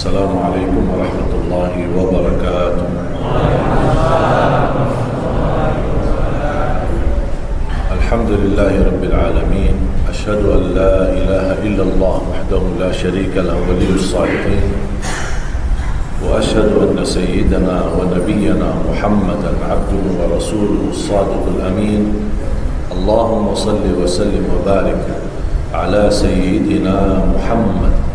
Assalamualaikum warahmatullahi wabarakatuh. Alhamdulillahi rabbil alamin. Ashhadu an la ilaha illallah wahdahu la sharika lahu waliyyus salihin. Wa ashhadu anna sayyidana wa nabiyyana Muhammadan abduhu wa rasuluhu as-sadiqul amin. Allahumma salli wa sallim wa barik ala sayyidina Muhammad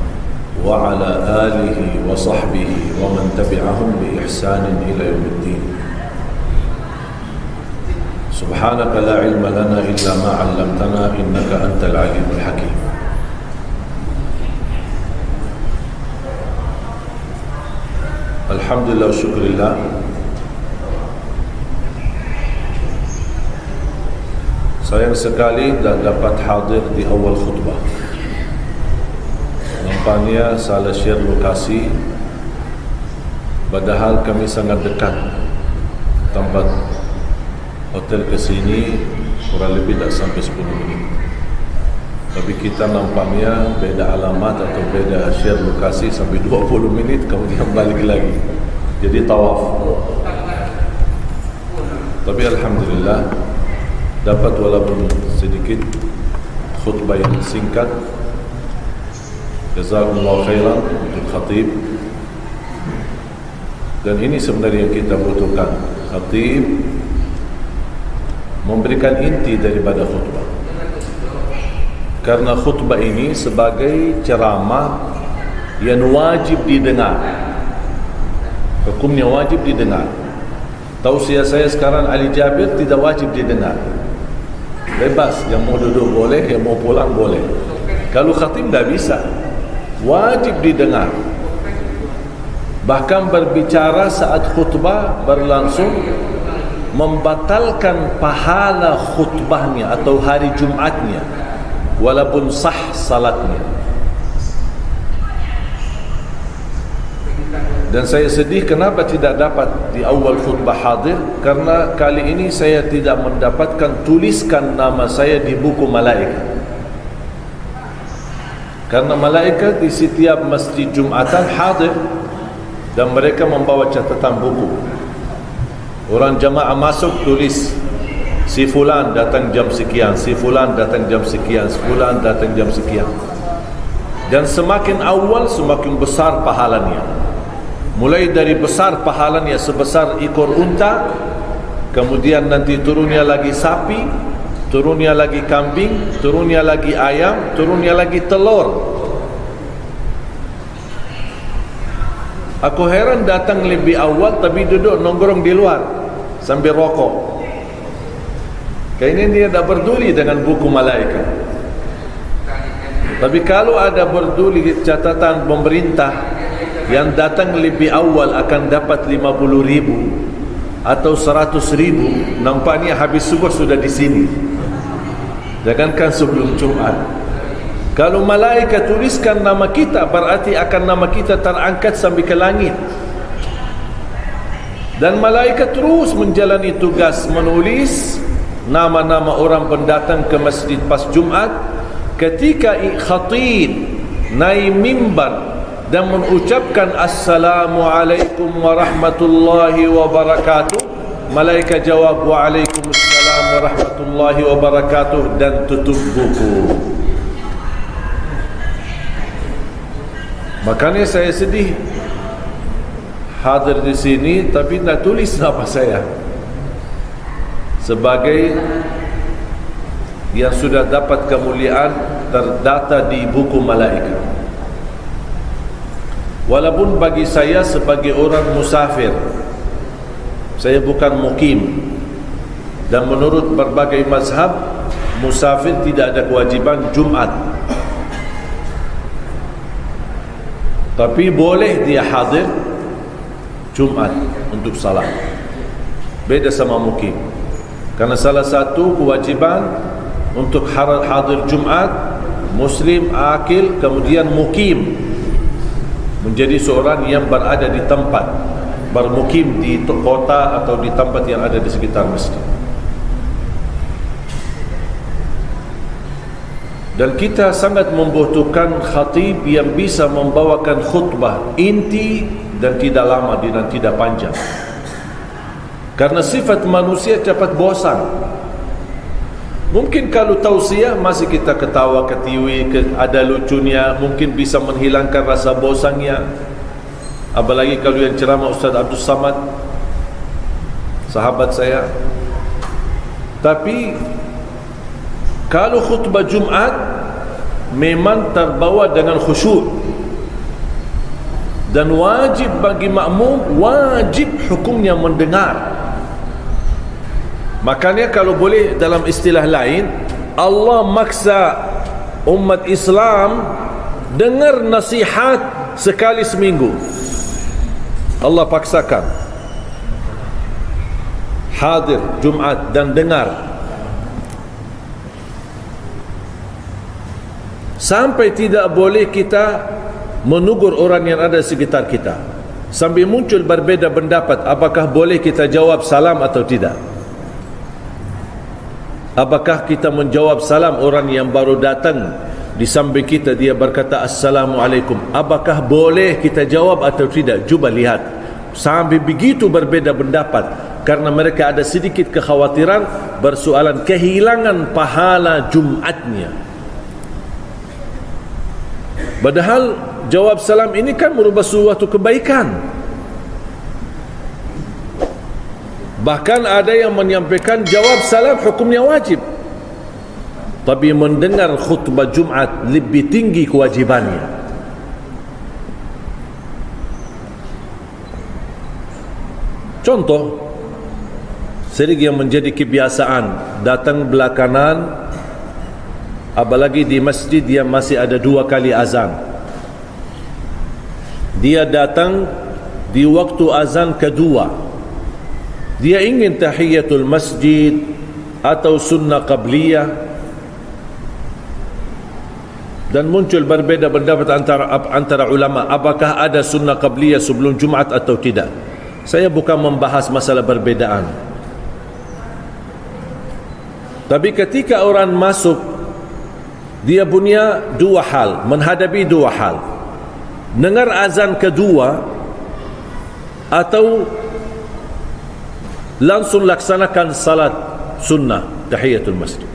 wa ala alihi wa sahbihi wa man tabi'ahum bi ihsanin ila yaumiddin. Subhanaka la ilma lana illa ma 'allamtana innaka antal alimul hakim. Alhamdulillah wa syukurillah. Sayang sekali tak dapat hadir di awal khutbah. Nampaknya salah share lokasi, padahal kami sangat dekat tempat hotel ke sini, kurang lebih tak sampai 10 minit. Tapi kita nampaknya beda alamat atau beda share lokasi sampai 20 menit kemudian balik lagi. Jadi tawaf. Tapi alhamdulillah dapat walaupun sedikit khutbah yang singkat. Jazakumullah khairan untuk khatib. Dan ini sebenarnya yang kita butuhkan. Khatib memberikan inti daripada khutbah. Karena khutbah ini sebagai ceramah yang wajib didengar. Hukumnya wajib didengar. Tausiah saya sekarang Ali Jabir tidak wajib didengar. Bebas, yang mau duduk boleh, yang mau pulang boleh. Kalau khatib tidak bisa, wajib didengar. Bahkan berbicara saat khutbah berlangsung membatalkan pahala khutbahnya atau hari Jumatnya, walaupun sah salatnya. Dan saya sedih kenapa tidak dapat di awal khutbah hadir, karena kali ini saya tidak mendapatkan tuliskan nama saya di buku malaikat. Karena malaikat di setiap masjid Jumatan hadir dan mereka membawa catatan buku. Orang jamaah masuk tulis si fulan datang jam sekian, si fulan datang jam sekian, si fulan datang jam sekian. Dan semakin awal semakin besar pahalanya. Mulai dari besar pahalanya sebesar ekor unta, kemudian nanti turunnya lagi sapi, turunnya lagi kambing, turunnya lagi ayam, turunnya lagi telur. Aku heran datang lebih awal tapi duduk nongkrong di luar sambil rokok. Kayaknya dia tak peduli dengan buku malaikat. Tapi kalau ada peduli catatan pemerintah yang datang lebih awal akan dapat 50.000 atau 100.000, nampaknya habis subuh sudah di sini. Jangankan sebelum Jumat. Kalau malaikat tuliskan nama kita, berarti akan nama kita terangkat sampai ke langit. Dan malaikat terus menjalani tugas menulis nama-nama orang pendatang ke masjid pas Jumat. Ketika khatib naik mimbar dan mengucapkan Assalamualaikum warahmatullahi wabarakatuh, malaikat jawab Waalaikumsalam warahmatullahi wabarakatuh dan tutup buku. Makanya saya sedih hadir di sini tapi tak tulis nama saya sebagai yang sudah dapat kemuliaan terdata di buku malaikat. Walaupun bagi saya sebagai orang musafir, saya bukan mukim, dan menurut berbagai mazhab musafir tidak ada kewajiban Jumat, tapi boleh dia hadir Jumat untuk salat. Beda sama mukim. Karena salah satu kewajiban untuk hadir Jumat, muslim akil, kemudian mukim, menjadi seorang yang berada di tempat, bermukim di kota atau di tempat yang ada di sekitar masjid. Dan kita sangat membutuhkan khatib yang bisa membawakan khutbah inti dan tidak lama dan tidak panjang. Karena sifat manusia cepat bosan. Mungkin kalau tausiah masih kita ketawa ketiwi, ada lucunya, mungkin bisa menghilangkan rasa bosannya. Apalagi kalau yang ceramah Ustaz Abdul Samad, sahabat saya. Tapi kalau khutbah Jumat memang terbawa dengan khusyuk, dan wajib bagi makmum, wajib hukumnya mendengar. Makanya kalau boleh dalam istilah lain, Allah maksa umat Islam dengar nasihat sekali seminggu. Allah paksakan hadir Jumat dan dengar, sampai tidak boleh kita menegur orang yang ada di sekitar kita. Sampai muncul berbeza pendapat, apakah boleh kita jawab salam atau tidak. Apakah kita menjawab salam orang yang baru datang di samping kita, dia berkata Assalamualaikum, apakah boleh kita jawab atau tidak? Cuba lihat, sampai begitu berbeza pendapat, karena mereka ada sedikit kekhawatiran bersoalan kehilangan pahala Jumatnya. Padahal jawab salam ini kan merupakan suatu kebaikan. Bahkan ada yang menyampaikan jawab salam hukumnya wajib, tapi mendengar khutbah Jumat lebih tinggi kewajibannya. Contoh, sering yang menjadi kebiasaan datang belakangan, apalagi di masjid yang masih ada 2 kali azan. Dia datang di waktu azan kedua. Dia ingin tahiyatul masjid atau sunnah qabliyah, dan muncul berbeza pendapat antara ulama apakah ada sunnah qabliyah sebelum Jumat atau tidak. Saya bukan membahas masalah perbedaan, tapi ketika orang masuk, dia punya 2 hal, menghadapi 2 hal: dengar azan kedua atau langsung laksanakan salat sunnah tahiyatul masjid.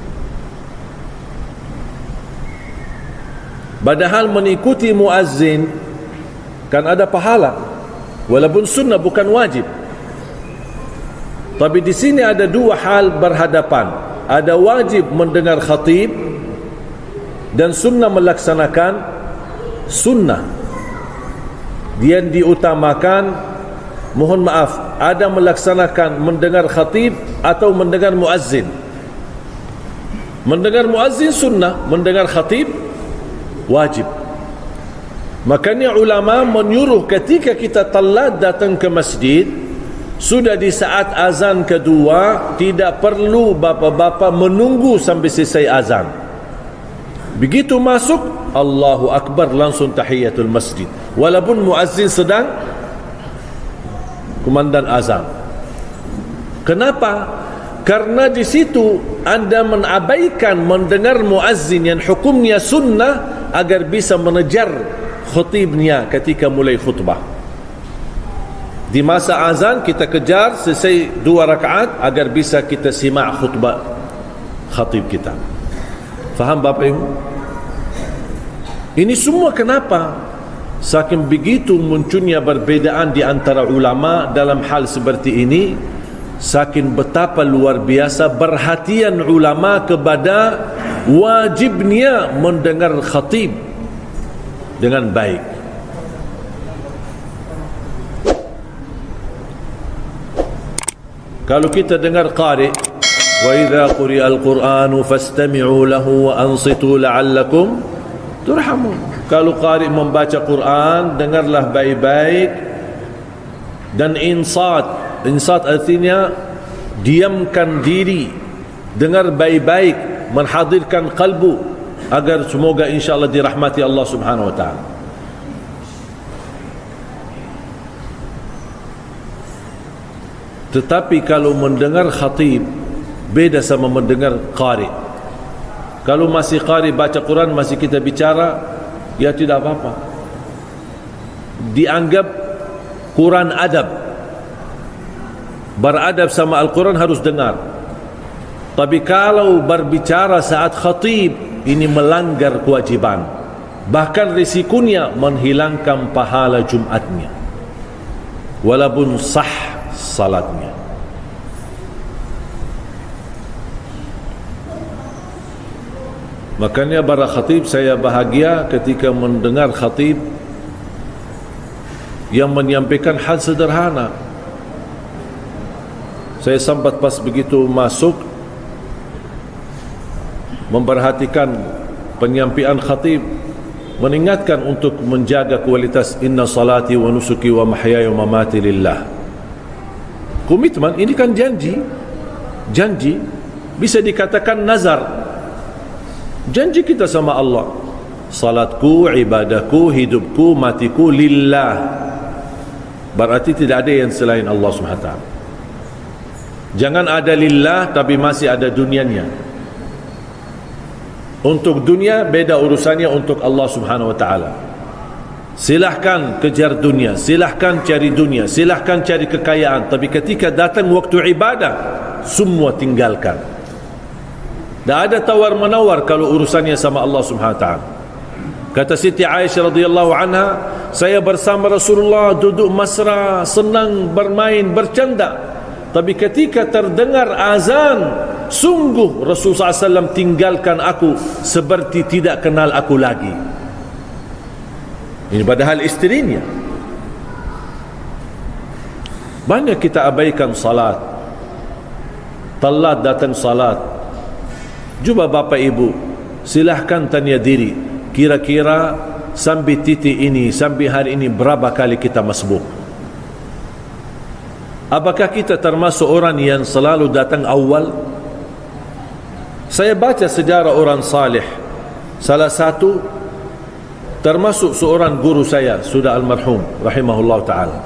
Padahal mengikuti muazzin kan ada pahala, walaupun sunnah bukan wajib. Tapi di sini ada 2 hal berhadapan. Ada wajib mendengar khatib dan sunnah melaksanakan sunnah. Dia diutamakan. Mohon maaf, ada melaksanakan mendengar khatib atau mendengar muazzin. Mendengar muazzin sunnah, mendengar khatib wajib. Makanya ulama menyuruh ketika kita telat datang ke masjid, sudah di saat azan kedua, tidak perlu bapa-bapa menunggu sampai selesai azan. Begitu masuk, Allahu Akbar, langsung tahiyatul masjid, walaupun muazzin sedang kumandan azan. Kenapa? Karena di situ Anda mengabaikan mendengar muazzin yang hukumnya sunnah agar bisa mengejar khatibnya ketika mulai khutbah. Di masa azan kita kejar selesai 2 rakaat agar bisa kita simak khutbah khatib kita. Faham Bapak Ibu? Ini semua kenapa? Saking begitu munculnya perbedaan di antara ulama dalam hal seperti ini, saking betapa luar biasa perhatian ulama kepada wajibnya mendengar khatib dengan baik. Kalau kita dengar qari, wa idza quri'al qur'anu fastami'u lahu wa ansitu la'allakum turhamun. Kalau qari membaca Quran, dengarlah baik-baik dan insat. Insat artinya diamkan diri, dengar baik-baik, menghadirkan kalbu, agar semoga insyaAllah dirahmati Allah subhanahu wa ta'ala. Tetapi kalau mendengar khatib beda sama mendengar qari. Kalau masih qari baca Quran, masih kita bicara, ya tidak apa-apa. Dianggap Quran adab. Beradab sama Al-Quran harus dengar. Tapi kalau berbicara saat khatib, ini melanggar kewajiban. Bahkan risikonya menghilangkan pahala Jumatnya, walaupun sah salatnya. Makanya para khatib, saya bahagia ketika mendengar khatib yang menyampaikan hal sederhana. Saya sempat pas begitu masuk memperhatikan penyampaian khatib, mengingatkan untuk menjaga kualitas inna salati wa nusuki wa mahyaya wa mamati lillah. Komitmen ini kan janji. Janji bisa dikatakan nazar. Janji kita sama Allah, salatku, ibadahku, hidupku, matiku lillah. Berarti tidak ada yang selain Allah SWT. Jangan ada lillah tapi masih ada dunianya. Untuk dunia beda urusannya, untuk Allah Subhanahu wa taala. Silahkan kejar dunia, silahkan cari dunia, silahkan cari kekayaan, tapi ketika datang waktu ibadah, semua tinggalkan. Tak ada tawar-menawar kalau urusannya sama Allah Subhanahu wa taala. Kata Siti Aisyah radhiyallahu anha, saya bersama Rasulullah duduk mesra, senang bermain, bercanda. Tapi ketika terdengar azan, sungguh Rasulullah SAW tinggalkan aku seperti tidak kenal aku lagi. Ini padahal istrinya. Banyak kita abaikan salat, telat datang salat. Cuba Bapak Ibu, silahkan tanya diri, kira-kira sampai titik ini, sampai hari ini berapa kali kita masbuk? Apakah kita termasuk orang yang selalu datang awal? Saya baca sejarah orang salih. Salah satu termasuk seorang guru saya, sudah almarhum rahimahullah ta'ala,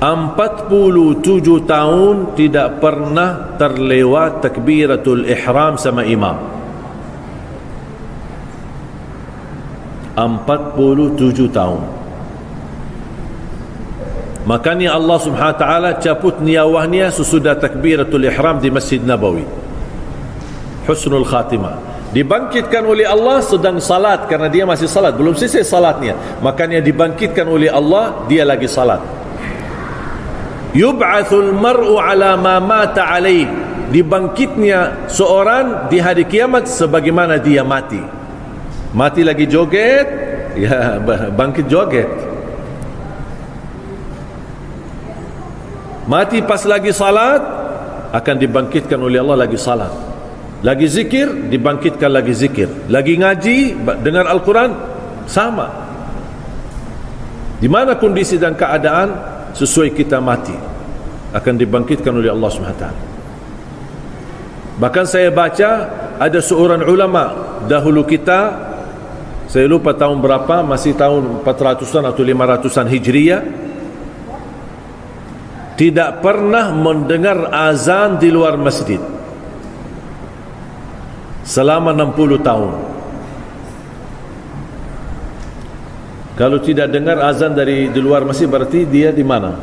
47 tahun tidak pernah terlewat takbiratul ihram sama imam. 47 tahun. Makanya Allah Subhanahu wa taala cabut nyawahnya sesudah takbiratul ihram di Masjid Nabawi. Husnul khatimah. Dibangkitkan oleh Allah sedang salat, karena dia masih salat, belum selesai salatnya. Makanya dibangkitkan oleh Allah, dia lagi salat. Yub'athul mar'u ala ma mata alaih. Dibangkitnya seorang di hari kiamat sebagaimana dia mati. Mati lagi joget, ya bangkit joget. Mati pas lagi salat, akan dibangkitkan oleh Allah lagi salat. Lagi zikir, dibangkitkan lagi zikir. Lagi ngaji, dengar Al-Quran, sama. Di mana kondisi dan keadaan sesuai kita mati, akan dibangkitkan oleh Allah SWT. Bahkan saya baca ada seorang ulama dahulu kita, saya lupa tahun berapa, masih tahun 400-an atau 500-an Hijriyah, tidak pernah mendengar azan di luar masjid selama 60 tahun. Kalau tidak dengar azan di luar masjid, berarti dia di mana?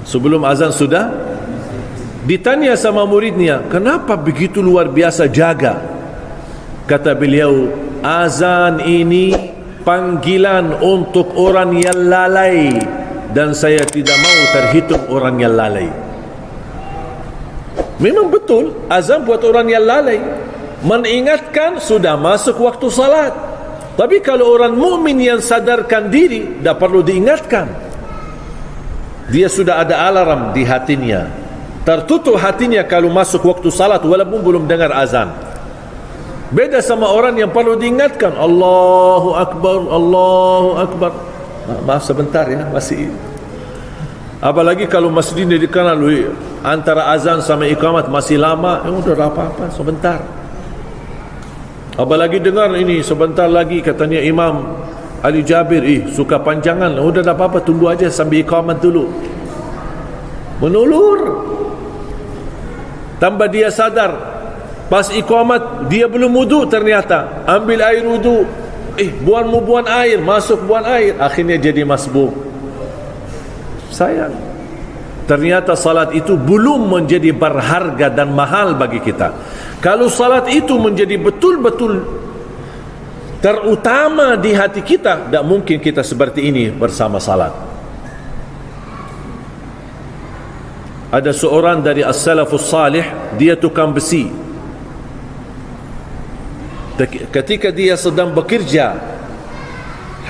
Sebelum azan sudah. Ditanya sama muridnya, kenapa begitu luar biasa jaga? Kata beliau, azan ini panggilan untuk orang yang lalai, dan saya tidak mau terhitung orang yang lalai. Memang betul, azan buat orang yang lalai, mengingatkan sudah masuk waktu salat. Tapi kalau orang mukmin yang sadarkan diri, tak perlu diingatkan. Dia sudah ada alarm di hatinya, tertutup hatinya kalau masuk waktu salat walaupun belum dengar azan. Beda sama orang yang perlu diingatkan, Allahu Akbar, Allahu Akbar. Maaf sebentar ya, masih. Apalagi kalau masjid ini dikenal antara azan sama iqamat masih lama, udah apa-apa, sebentar. Apalagi dengar ini sebentar lagi katanya Imam Ali Jabir, suka panjangan, udah tak apa-apa, tunggu aja sambil iqamat dulu. Menulur. Tambah dia sadar, Pas iqamat dia belum wudu, ternyata ambil air wudu, buan air, masuk buan air, akhirnya jadi masbuk. Sayang, ternyata salat itu belum menjadi berharga dan mahal bagi kita. Kalau salat itu menjadi betul-betul terutama di hati kita, tak mungkin kita seperti ini bersama salat. Ada seorang dari as-salafus salih, dia tukang besi. Ketika dia sedang bekerja,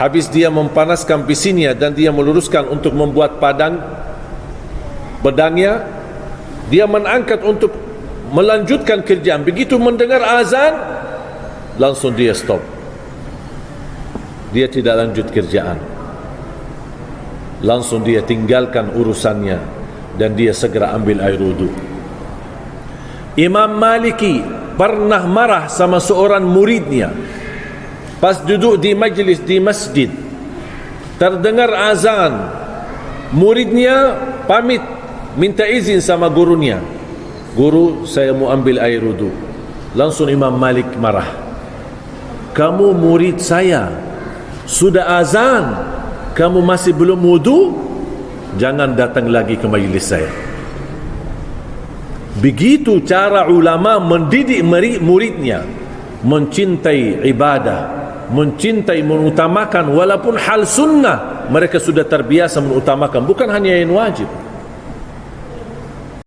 habis dia mempanaskan besinya dan dia meluruskan untuk membuat pedangnya, dia mengangkat untuk melanjutkan kerjaan. Begitu mendengar azan, langsung dia stop. Dia tidak lanjut kerjaan, langsung dia tinggalkan urusannya dan dia segera ambil air wudu. Imam Maliki pernah marah sama seorang muridnya. Pas duduk di majlis di masjid, terdengar azan, muridnya pamit minta izin sama gurunya, "Guru, saya mau ambil air wudu." Langsung Imam Malik marah, "Kamu murid saya, sudah azan kamu masih belum wudu? Jangan datang lagi ke majlis saya." Begitu cara ulama mendidik muridnya mencintai ibadah, mencintai, mengutamakan walaupun hal sunnah mereka sudah terbiasa mengutamakan, bukan hanya yang wajib.